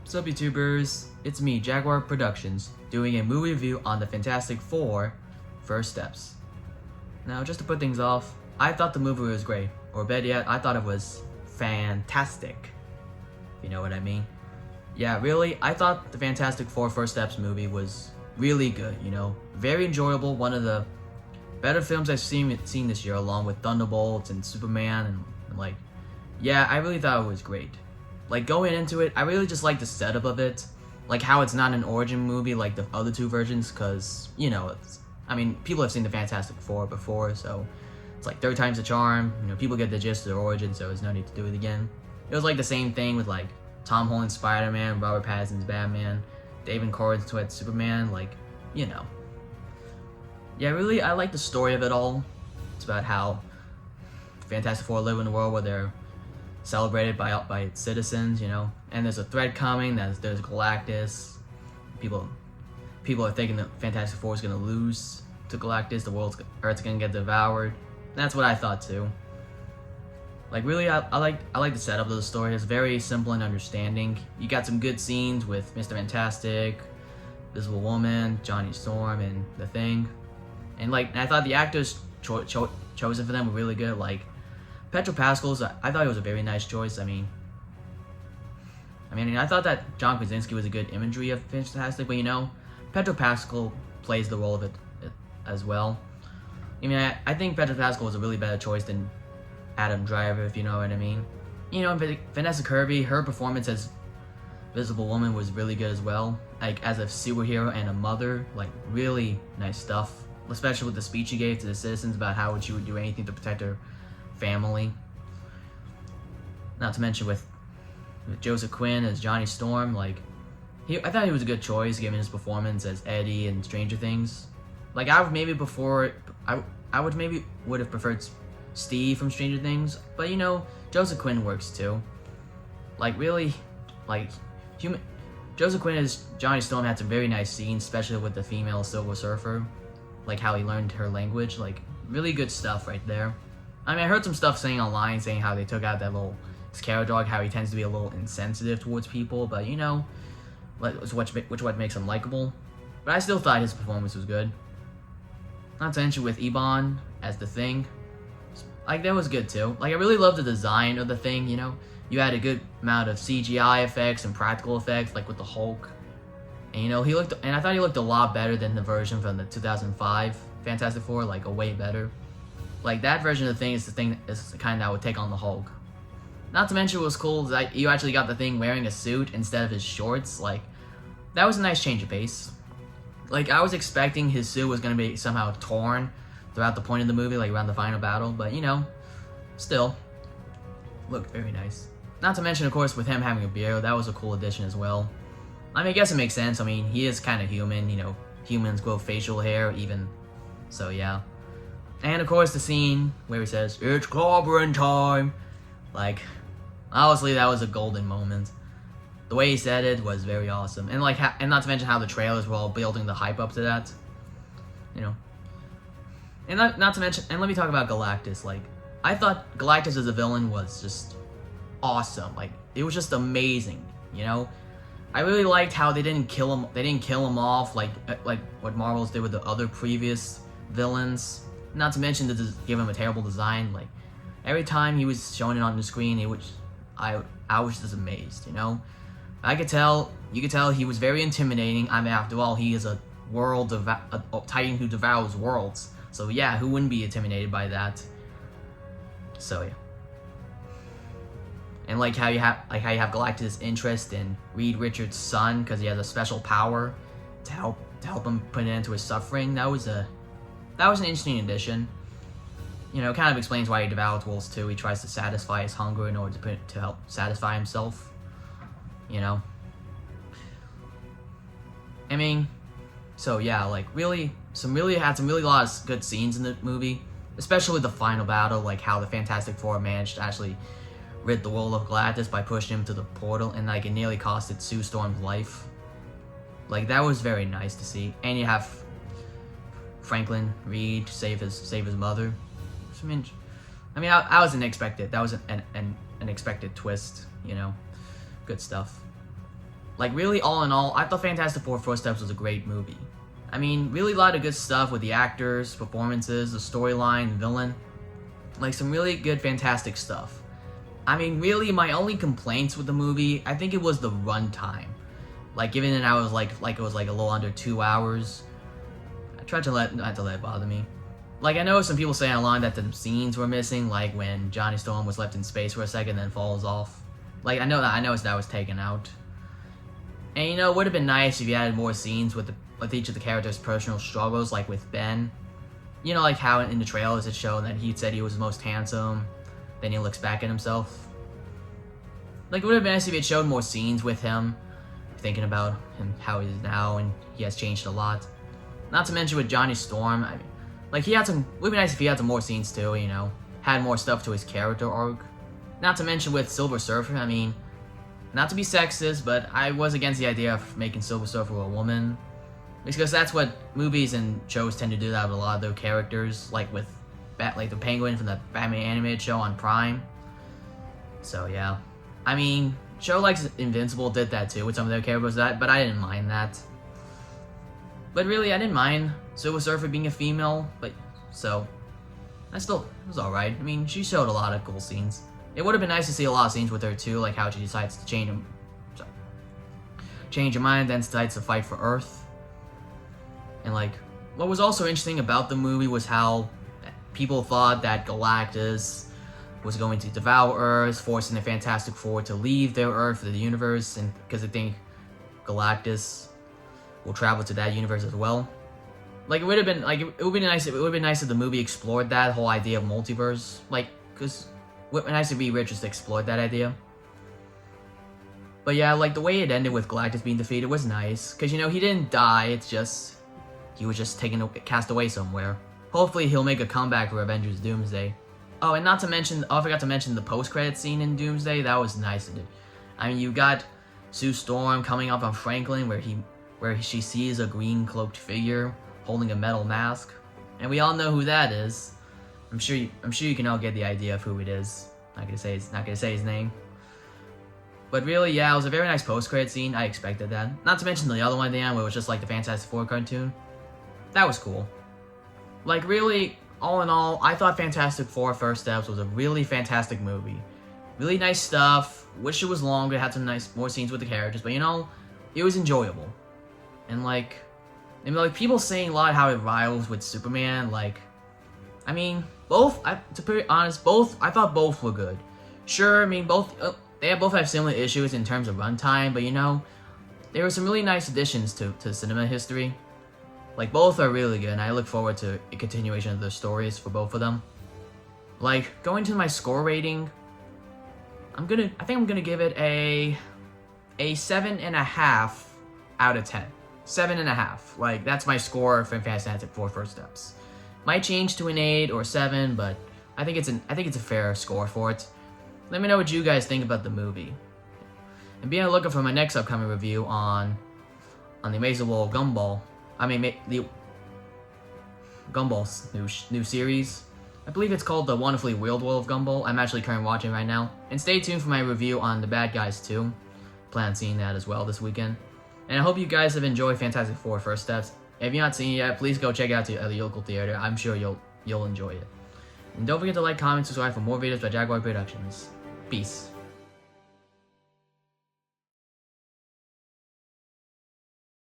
What's up, YouTubers? It's me, Jaguar Productions, doing a movie review on the Fantastic Four First Steps. Now, just to put things off, I thought the movie was great, or better yet, I thought it was fantastic, if you know what I mean. Yeah, really, I thought the Fantastic Four First Steps movie was really good, you know, very enjoyable, one of the better films I've seen this year, along with Thunderbolts and Superman, and like, yeah, I really thought it was great. Like, going into it, I really just like the setup of it, like how it's not an origin movie like the other two versions, because, you know, I mean, people have seen the Fantastic Four before, so it's like third time's the charm, you know, people get the gist of their origin, so there's no need to do it again. It was like the same thing with like Tom Holland's Spider-Man, Robert Pattinson's Batman, David Corenswet's Superman, like, you know. Yeah, really, I like the story of it all. It's about how Fantastic Four live in a world where they're celebrated by its citizens, you know, and there's a threat coming. There's Galactus. People are thinking that Fantastic Four is gonna lose to Galactus. Earth's gonna get devoured. That's what I thought too. Like, really, I like the setup of the story. It's very simple and understanding. You got some good scenes with Mr. Fantastic, Invisible Woman, Johnny Storm, and The Thing, and like, I thought the actors chosen for them were really good. Like, Pedro Pascal's, I thought it was a very nice choice. I mean, I thought that John Krasinski was a good imagery of Fantastic, but you know, Pedro Pascal plays the role of it as well. I mean, I think Pedro Pascal was a really better choice than Adam Driver, if you know what I mean. You know, Vanessa Kirby, her performance as Invisible Woman was really good as well. Like, as a superhero and a mother, like, really nice stuff. Especially with the speech she gave to the citizens about how she would do anything to protect her family. Not to mention with Joseph Quinn as Johnny Storm, like, I thought he was a good choice given his performance as Eddie in Stranger Things. Like, I would maybe would have preferred Steve from Stranger Things, but you know, Joseph Quinn works too. Like, really, like, Joseph Quinn as Johnny Storm had some very nice scenes, especially with the female Silver Surfer, like how he learned her language. Like, really good stuff right there. I mean, I heard some stuff saying online, saying how they took out that little Scarab Dog, how he tends to be a little insensitive towards people, but you know, which what makes him likable. But I still thought his performance was good. Not to mention with Ebon as the Thing, like, that was good too. Like, I really loved the design of the Thing, you know. You had a good amount of CGI effects and practical effects, like with the Hulk. And you know, I thought he looked a lot better than the version from the 2005 Fantastic Four, like, a way better. Like, that version of the Thing is the kind that would take on the Hulk. Not to mention, what was cool is that you actually got the Thing wearing a suit instead of his shorts. Like, that was a nice change of pace. Like, I was expecting his suit was going to be somehow torn throughout the point of the movie, like around the final battle, but you know, still looked very nice. Not to mention, of course, with him having a beard, that was a cool addition as well. I mean, I guess it makes sense. I mean, he is kind of human, you know, humans grow facial hair even, so yeah. And of course, the scene where he says, "It's clobbering time." Like, honestly, that was a golden moment. The way he said it was very awesome. And like, and not to mention how the trailers were all building the hype up to that. You know. And not to mention, and let me talk about Galactus. Like, I thought Galactus as a villain was just awesome. Like, it was just amazing, you know? I really liked how they didn't kill him off like what Marvel's did with the other previous villains. Not to mention to give him a terrible design. Like, every time he was showing it on the screen, I was just amazed, you know? You could tell he was very intimidating. I mean, after all, he is a Titan who devours worlds. So yeah, who wouldn't be intimidated by that? So yeah. And like how you have Galactus' interest in Reed Richards' son, because he has a special power to help him put an end to his suffering. That was an interesting addition. You know, it kind of explains why he devours worlds too. He tries to satisfy his hunger in order to help satisfy himself. You know. I mean, so yeah, like, really had some really lot of good scenes in the movie, especially with the final battle, like how the Fantastic Four managed to actually rid the world of Galactus by pushing him to the portal, and like, it nearly costed Sue Storm's life. Like, that was very nice to see. And you have Franklin Reed save his mother. I mean, I wasn't expected. That was an expected twist, you know. Good stuff. Like, really, all in all, I thought Fantastic Four First Steps was a great movie. I mean, really a lot of good stuff with the actors, performances, the storyline, the villain. Like, some really good, fantastic stuff. I mean, really, my only complaints with the movie, I think it was the runtime. Like, given that I was like it was like a little under 2 hours, I tried to not to let it bother me. Like, I know some people say online that the scenes were missing, like when Johnny Storm was left in space for a second, then falls off. Like, I know that was taken out. And you know, it would have been nice if you added more scenes with each of the characters' personal struggles, like with Ben. You know, like how in the trailers it showed that he said he was the most handsome, then he looks back at himself. Like, it would have been nice if it showed more scenes with him, thinking about him, how he is now, and he has changed a lot. Not to mention with Johnny Storm, I mean, like, it would be nice if he had some more scenes too, you know, had more stuff to his character arc. Not to mention with Silver Surfer, I mean, not to be sexist, but I was against the idea of making Silver Surfer a woman. Because that's what movies and shows tend to do that with a lot of their characters, like with like the Penguin from the Batman animated show on Prime. So yeah. I mean, show like Invincible did that too with some of their characters, but I didn't mind that. But really, I didn't mind Silver Surfer being a female, but so it was alright. I mean, she showed a lot of cool scenes. It would have been nice to see a lot of scenes with her too, like how she decides to change her mind, then decides to fight for Earth. And like, what was also interesting about the movie was how people thought that Galactus was going to devour Earth, forcing the Fantastic Four to leave their Earth for the universe, and because they think Galactus will travel to that universe as well. Like, it would have been nice if the movie explored that whole idea of multiverse. Like, because it would be nice if Reed Richards explored that idea. But yeah, like the way it ended with Galactus being defeated was nice, because you know he didn't die. It's just he was just cast away somewhere. Hopefully he'll make a comeback for Avengers Doomsday. Oh, and not to mention, I forgot to mention the post-credit scene in Doomsday. That was nice. I mean, you got Sue Storm coming up on Franklin, where she sees a green cloaked figure holding a metal mask, and we all know who that is. I'm sure you can all get the idea of who it is. Not gonna say his name. But really, yeah, it was a very nice post-credit scene. I expected that. Not to mention the other one at the end, where it was just like the Fantastic Four cartoon. That was cool. Like, really, all in all, I thought Fantastic Four First Steps was a really fantastic movie. Really nice stuff. Wish it was longer, had some more scenes with the characters, but you know, it was enjoyable. And like people saying a lot how it rivals with Superman. Like, I mean, to be honest, I thought both were good. Sure, I mean, they both have similar issues in terms of runtime, but you know, there were some really nice additions to cinema history. Like, both are really good, and I look forward to a continuation of the stories for both of them. Like, going to my score rating, I think I'm gonna give it a 7.5 out of 10. 7.5. Like, that's my score for Fantastic Four First Steps. Might change to an 8 or 7, but I think it's a fair score for it. Let me know what you guys think about the movie. And be on the lookout for my next upcoming review on the Amazing World of Gumball. I mean, the Gumball's new series. I believe it's called The Wonderfully Weird World of Gumball. I'm actually currently watching right now. And stay tuned for my review on The Bad Guys 2. Plan on seeing that as well this weekend. And I hope you guys have enjoyed Fantastic Four First Steps. If you're not seeing it yet, please go check it out at the local theater. I'm sure you'll enjoy it. And don't forget to like, comment, subscribe for more videos by Jaguar Productions. Peace.